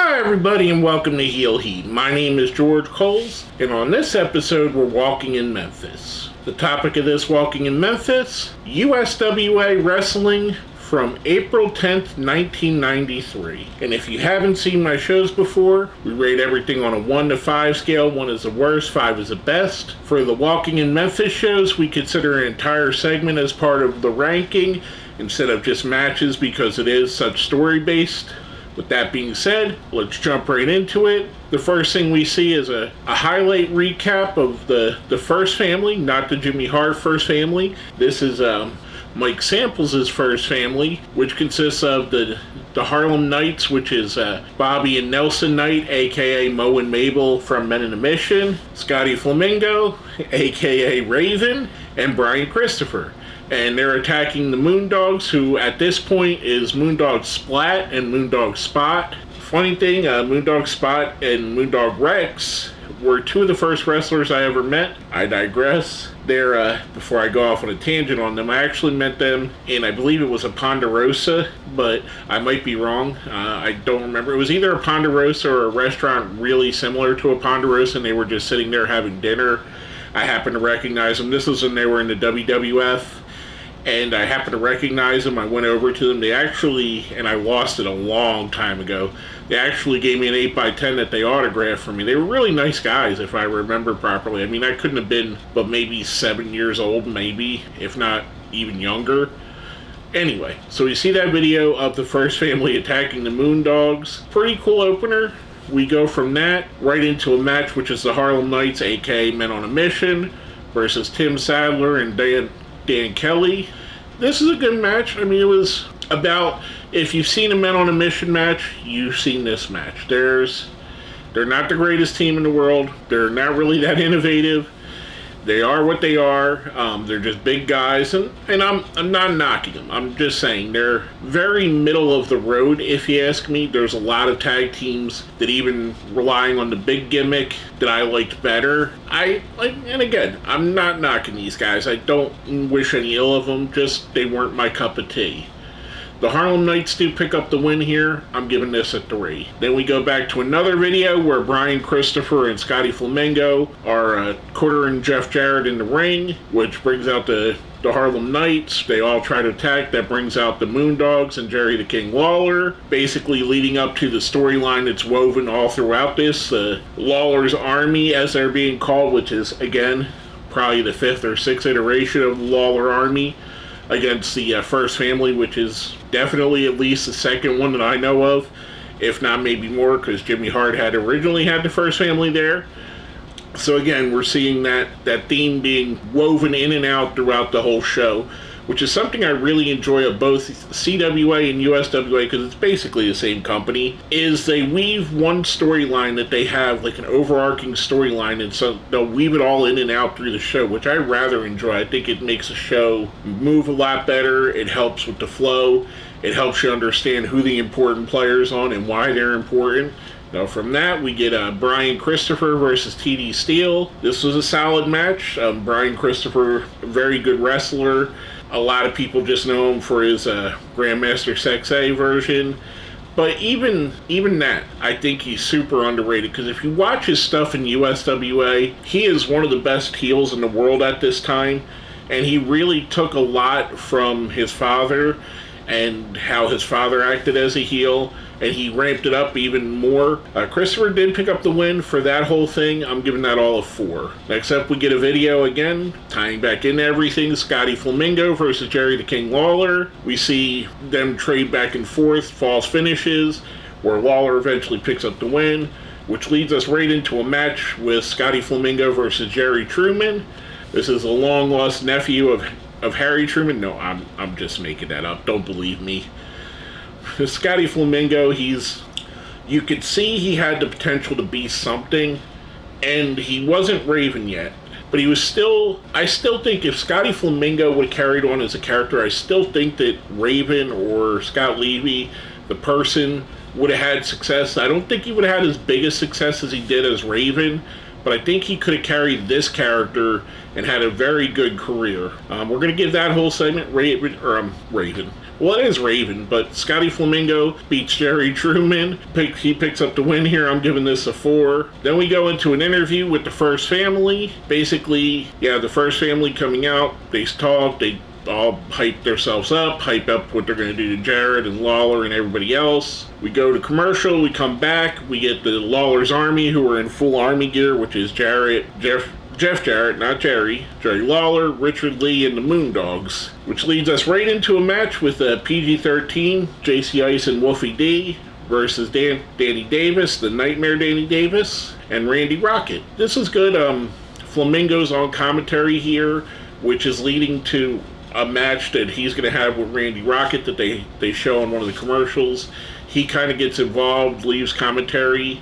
Hi everybody and welcome to Heel Heat. My name is George Coles, and on this episode we're walking in Memphis. The topic of this Walking in Memphis, USWA Wrestling from April 10th, 1993. And if you haven't seen my shows before, we rate everything on a 1 to 5 scale. 1 is the worst, 5 is the best. For the Walking in Memphis shows, we consider an entire segment as part of the ranking instead of just matches because it is such story-based. With that being said, let's jump right into it. The first thing we see is a highlight recap of the first family, not the Jimmy Hart first family. This is Mike Samples' first family, which consists of the Harlem Knights, which is Bobby and Nelson Knight, aka Mo and Mabel from Men in a Mission, Scotty Flamingo, aka Raven, and Brian Christopher. And they're attacking the Moondogs, who at this point is Moondog Splat and Moondog Spot. Funny thing, Moondog Spot and Moondog Rex were two of the first wrestlers I ever met. I digress. They're, before I go off on a tangent on them, I actually met them in, I believe it was a Ponderosa, but I might be wrong. I don't remember. It was either a Ponderosa or a restaurant really similar to a Ponderosa, and they were just sitting there having dinner. I happened to recognize them. This was when they were in the WWF. And I happened to recognize them. I went over to them. They actually, and I lost it a long time ago, they actually gave me an 8x10 that they autographed for me. They were really nice guys, if I remember properly. I mean, I couldn't have been but maybe 7 years old, maybe, if not even younger. Anyway, so we see that video of the first family attacking the Moondogs. Pretty cool opener. We go from that right into a match, which is the Harlem Knights, aka Men on a Mission, versus Tim Sadler and Dan Kelly. This is a good match. I mean, it was about, if you've seen a Men on a Mission match, you've seen this match. They're not the greatest team in the world. They're not really that innovative. They are what they are. They're just big guys, and I'm not knocking them. I'm just saying they're very middle of the road, if you ask me. There's a lot of tag teams that, even relying on the big gimmick, that I liked better. And again, I'm not knocking these guys. I don't wish any ill of them. Just they weren't my cup of tea. The Harlem Knights do pick up the win here. I'm giving this a 3. Then we go back to another video where Brian Christopher and Scotty Flamingo are quartering Jeff Jarrett in the ring, which brings out the Harlem Knights. They all try to attack. That brings out the Moondogs and Jerry the King Lawler, basically leading up to the storyline that's woven all throughout this. Lawler's Army, as they're being called, which is, again, probably the 5th or 6th iteration of the Lawler Army, against the first family, which is definitely at least the second one that I know of, if not maybe more, because Jimmy Hart had originally had the first family there. So again, we're seeing that theme being woven in and out throughout the whole show, which is something I really enjoy of both CWA and USWA, because it's basically the same company, is they weave one storyline that they have, like an overarching storyline, and so they'll weave it all in and out through the show, which I rather enjoy. I think it makes a show move a lot better. It helps with the flow. It helps you understand who the important players are and why they're important. Now from that, we get Brian Christopher versus Td Steele. This was a solid match. Brian Christopher, a very good wrestler. A lot of people just know him for his Grandmaster Sexay version. But even that, I think he's super underrated, because if you watch his stuff in USWA, he is one of the best heels in the world at this time. And he really took a lot from his father and how his father acted as a heel, and he ramped it up even more. Christopher did pick up the win for that whole thing. I'm giving that all a 4. Next up, we get a video again, tying back into everything. Scotty Flamingo versus Jerry the King Lawler. We see them trade back and forth, false finishes, where Lawler eventually picks up the win, which leads us right into a match with Scotty Flamingo versus Jerry Truman. This is a long-lost nephew of Harry Truman. No, I'm just making that up. Don't believe me. Scotty Flamingo, you could see he had the potential to be something, and he wasn't Raven yet. But I still think if Scotty Flamingo would have carried on as a character, I still think that Raven or Scott Levy, the person, would have had success. I don't think he would have had as big a success as he did as Raven, but I think he could have carried this character and had a very good career. We're going to give that whole segment Raven Well, it is Raven, but Scotty Flamingo beats Jerry Truman. He picks up the win here. I'm giving this a 4. Then we go into an interview with the First Family. Basically, the First Family coming out. They talk. They all hype themselves up, hype up what they're going to do to Jarrett and Lawler and everybody else. We go to commercial. We come back. We get the Lawler's Army, who are in full Army gear, which is Jeff Jarrett, not Jerry Lawler, Richard Lee, and the Moondogs, which leads us right into a match with PG-13, JC Ice and Wolfie D versus Danny Davis, the Nightmare Danny Davis, and Randy Rocket. This is good. Flamingo's on commentary here, which is leading to a match that he's going to have with Randy Rocket that they show in one of the commercials. He kind of gets involved, leaves commentary.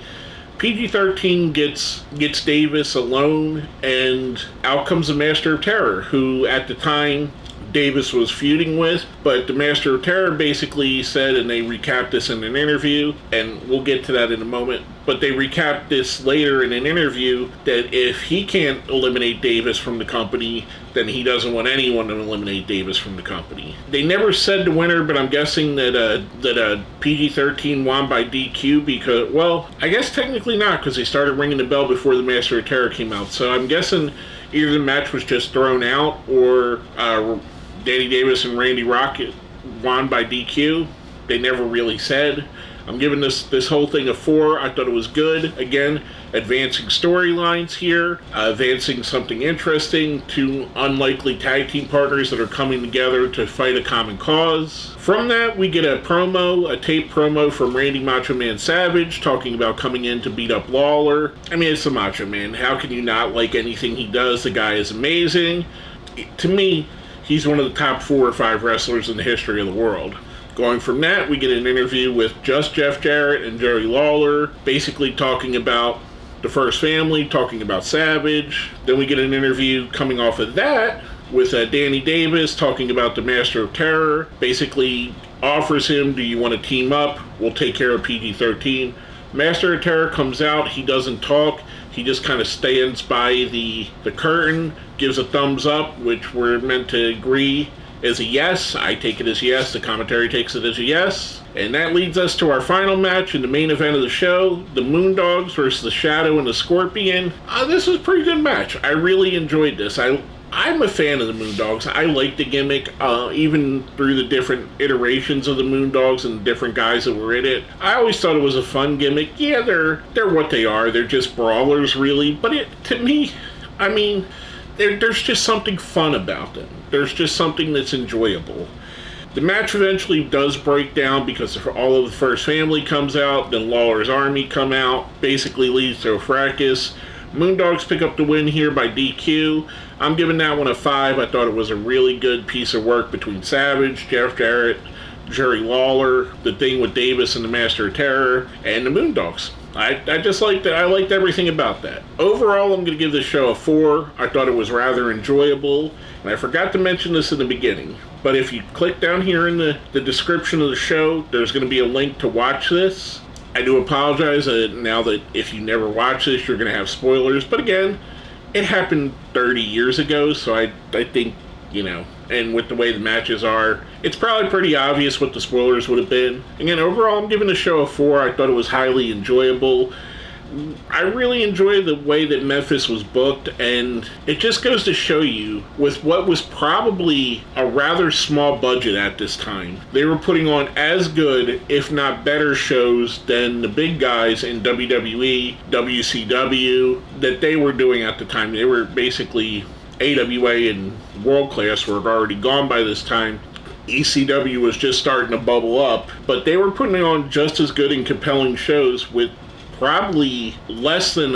PG-13 gets Davis alone, and out comes the Master of Terror, who at the time Davis was feuding with, but the Master of Terror basically said, and they recapped this in an interview, and we'll get to that in a moment, but they recapped this later in an interview, that if he can't eliminate Davis from the company, then he doesn't want anyone to eliminate Davis from the company. They never said the winner, but I'm guessing that PG-13 won by DQ because, well, I guess technically not, because they started ringing the bell before the Master of Terror came out, so I'm guessing either the match was just thrown out, or Danny Davis and Randy Rocket won by DQ. They never really said. I'm giving this whole thing a 4. I thought it was good. Again, advancing storylines here, advancing something interesting, 2 unlikely tag team partners that are coming together to fight a common cause. From that, we get a taped promo from Randy Macho Man Savage, talking about coming in to beat up Lawler. I mean, it's the Macho Man. How can you not like anything he does? The guy is amazing. To me, he's one of the top 4 or 5 wrestlers in the history of the world. Going from that, we get an interview with just Jeff Jarrett and Jerry Lawler, basically talking about the First Family, talking about Savage. Then we get an interview coming off of that with Danny Davis talking about the Master of Terror, basically offers him, do you want to team up? We'll take care of PG-13. Master of Terror comes out, he doesn't talk, he just kind of stands by the curtain, gives a thumbs up, which we're meant to agree is a yes. I take it as yes. The commentary takes it as a yes. And that leads us to our final match in the main event of the show, the Moondogs versus the Shadow and the Scorpion. This was a pretty good match. I really enjoyed this. I'm a fan of the Moondogs. I like the gimmick, even through the different iterations of the Moondogs and the different guys that were in it. I always thought it was a fun gimmick. Yeah, they're what they are. They're just brawlers, really. But to me, I mean, there's just something fun about them. There's just something that's enjoyable. The match eventually does break down because all of the First Family comes out, then Lawler's Army come out, basically leads to a fracas. Moondogs pick up the win here by DQ. I'm giving that one a 5. I thought it was a really good piece of work between Savage, Jeff Jarrett, Jerry Lawler, the thing with Davis and the Master of Terror, and the Moondogs. I just liked it. I liked everything about that. Overall, I'm going to give this show a 4. I thought it was rather enjoyable, and I forgot to mention this in the beginning, but if you click down here in the description of the show, there's going to be a link to watch this. I do apologize now that if you never watch this, you're going to have spoilers, but again, it happened 30 years ago, so I think, and with the way the matches are, it's probably pretty obvious what the spoilers would have been. Again, overall, I'm giving the show a 4. I thought it was highly enjoyable. I really enjoyed the way that Memphis was booked, and it just goes to show you, with what was probably a rather small budget at this time, they were putting on as good, if not better, shows than the big guys in WWE, WCW, that they were doing at the time. They were basically, AWA and World Class were already gone by this time. ECW was just starting to bubble up, but they were putting on just as good and compelling shows with probably less than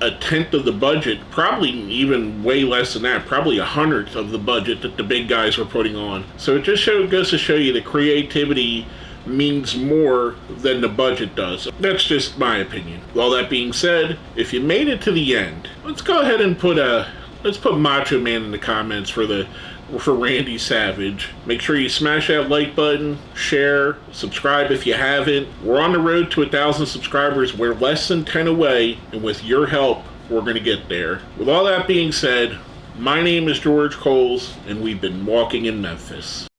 a tenth of the budget, probably even way less than that, probably 100th of the budget that the big guys were putting on. So it just goes to show you that creativity means more than the budget does. That's just my opinion. All that being said, if you made it to the end, let's go ahead and put Macho Man in the comments for Randy Savage. Make sure you smash that like button, share, subscribe if you haven't. We're on the road to 1,000 subscribers. We're less than 10 away, and with your help, we're going to get there. With all that being said, my name is George Coles, and we've been walking in Memphis.